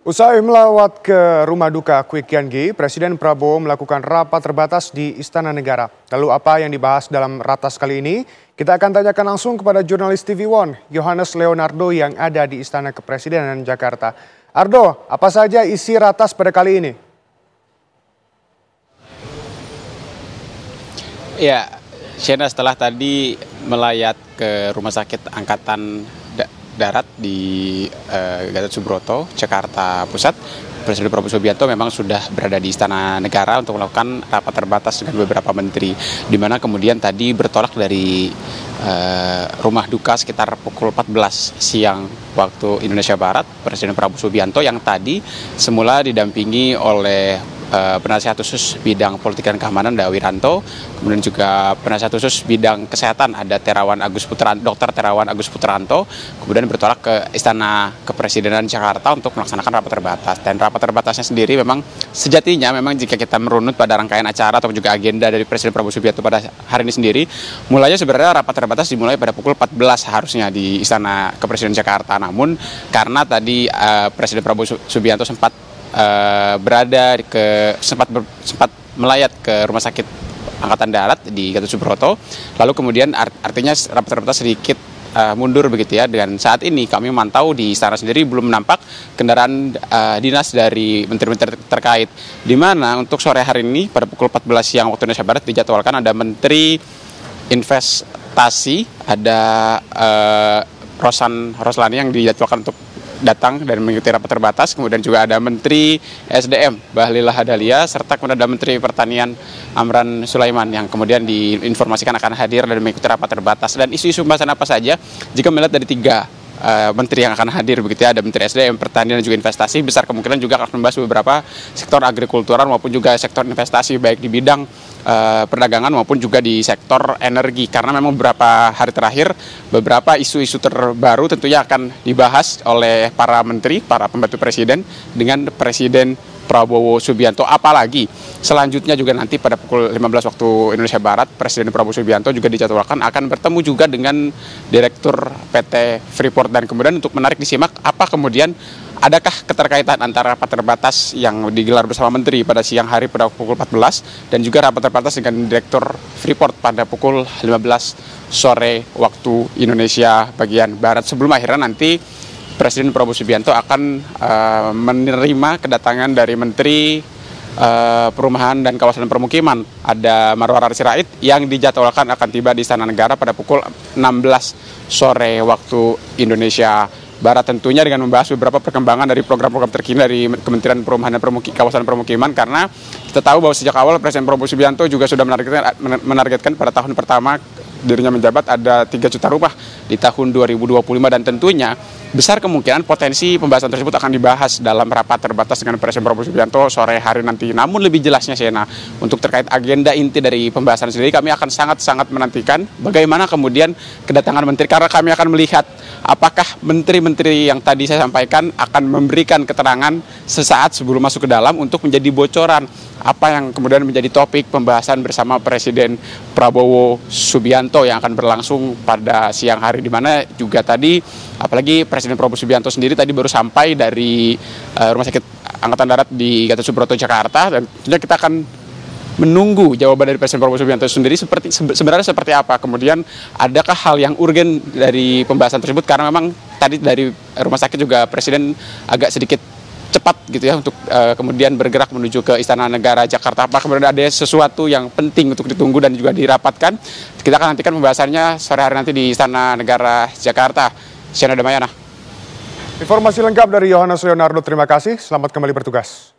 Usai melawat ke rumah duka Kwi Kian Gi, Presiden Prabowo melakukan rapat terbatas di Istana Negara. Lalu apa yang dibahas dalam ratas kali ini? Kita akan tanyakan langsung kepada jurnalis TV One, Yohanes Leonardo yang ada di Istana Kepresidenan Jakarta. Ardo, apa saja isi ratas pada kali ini? Ya, Shena, setelah tadi melayat ke Rumah Sakit Angkatan Darat di Gatot Subroto, Jakarta Pusat, Presiden Prabowo Subianto memang sudah berada di Istana Negara untuk melakukan rapat terbatas dengan beberapa menteri, di mana kemudian tadi bertolak dari rumah duka sekitar pukul 14 siang waktu Indonesia Barat. Presiden Prabowo Subianto yang tadi semula didampingi oleh penasihat khusus bidang politik dan keamanan Dah Wiranto, kemudian juga penasihat khusus bidang kesehatan ada Dr. Terawan Agus Putranto, kemudian bertolak ke Istana Kepresidenan Jakarta untuk melaksanakan rapat terbatas. Dan rapat terbatasnya sendiri memang sejatinya memang jika kita merunut pada rangkaian acara atau juga agenda dari Presiden Prabowo Subianto pada hari ini sendiri, mulanya sebenarnya rapat terbatas dimulai pada pukul 14 harusnya di Istana Kepresidenan Jakarta. Namun karena tadi Presiden Prabowo Subianto sempat sempat melayat ke Rumah Sakit Angkatan Darat di Gatot Subroto, lalu kemudian artinya rapat terbatas sedikit mundur begitu ya. Dan saat ini kami memantau di istana sendiri belum nampak kendaraan dinas dari menteri-menteri terkait, di mana untuk sore hari ini pada pukul 14 siang waktu Indonesia Barat dijadwalkan ada Menteri Investasi, ada Rosan Roslani yang dijadwalkan untuk datang dan mengikuti rapat terbatas. Kemudian juga ada Menteri SDM Bahlil Lahadalia, serta kemudian ada Menteri Pertanian Amran Sulaiman yang kemudian diinformasikan akan hadir dan mengikuti rapat terbatas. Dan isu-isu pembahasan apa saja jika melihat dari tiga menteri yang akan hadir begitu ya, ada Menteri SDM, Pertanian dan juga Investasi, besar kemungkinan juga akan membahas beberapa sektor agrikultural maupun juga sektor investasi baik di bidang perdagangan maupun juga di sektor energi, karena memang beberapa hari terakhir beberapa isu-isu terbaru tentunya akan dibahas oleh para menteri, para pembantu presiden dengan Presiden Prabowo Subianto. Apalagi selanjutnya juga nanti pada pukul 15 waktu Indonesia Barat, Presiden Prabowo Subianto juga dijadwalkan akan bertemu juga dengan Direktur PT Freeport. Dan kemudian untuk menarik disimak apa kemudian adakah keterkaitan antara rapat terbatas yang digelar bersama menteri pada siang hari pada pukul 14 dan juga rapat terbatas dengan Direktur Freeport pada pukul 15 sore waktu Indonesia bagian Barat, sebelum akhirnya nanti Presiden Prabowo Subianto akan menerima kedatangan dari Menteri Perumahan dan Kawasan Permukiman, ada Marwarar Sirait yang dijadwalkan akan tiba di Istana Negara pada pukul 16 sore waktu Indonesia Barat, tentunya dengan membahas beberapa perkembangan dari program-program terkini dari Kementerian Perumahan dan Kawasan Permukiman, karena kita tahu bahwa sejak awal Presiden Prabowo Subianto juga sudah menargetkan pada tahun pertama dirinya menjabat ada 3 juta rumah di tahun 2025, dan tentunya besar kemungkinan potensi pembahasan tersebut akan dibahas dalam rapat terbatas dengan Presiden Prabowo Subianto sore hari nanti. Namun lebih jelasnya Sena, untuk terkait agenda inti dari pembahasan sendiri kami akan sangat-sangat menantikan bagaimana kemudian kedatangan menteri, karena kami akan melihat apakah menteri-menteri yang tadi saya sampaikan akan memberikan keterangan sesaat sebelum masuk ke dalam untuk menjadi bocoran apa yang kemudian menjadi topik pembahasan bersama Presiden Prabowo Subianto yang akan berlangsung pada siang hari, di mana juga tadi apalagi Presiden Prabowo Subianto sendiri tadi baru sampai dari Rumah Sakit Angkatan Darat di Gatot Subroto Jakarta, dan tentunya kita akan menunggu jawaban dari Presiden Prabowo Subianto sendiri sebenarnya seperti apa. Kemudian adakah hal yang urgen dari pembahasan tersebut, karena memang tadi dari rumah sakit juga Presiden agak sedikit cepat gitu ya untuk kemudian bergerak menuju ke Istana Negara Jakarta. Apa kemudian ada sesuatu yang penting untuk ditunggu dan juga dirapatkan? Kita akan nantikan pembahasannya sore hari nanti di Istana Negara Jakarta. Shena Damayana. Informasi lengkap dari Yohanes Leonardo, terima kasih. Selamat kembali bertugas.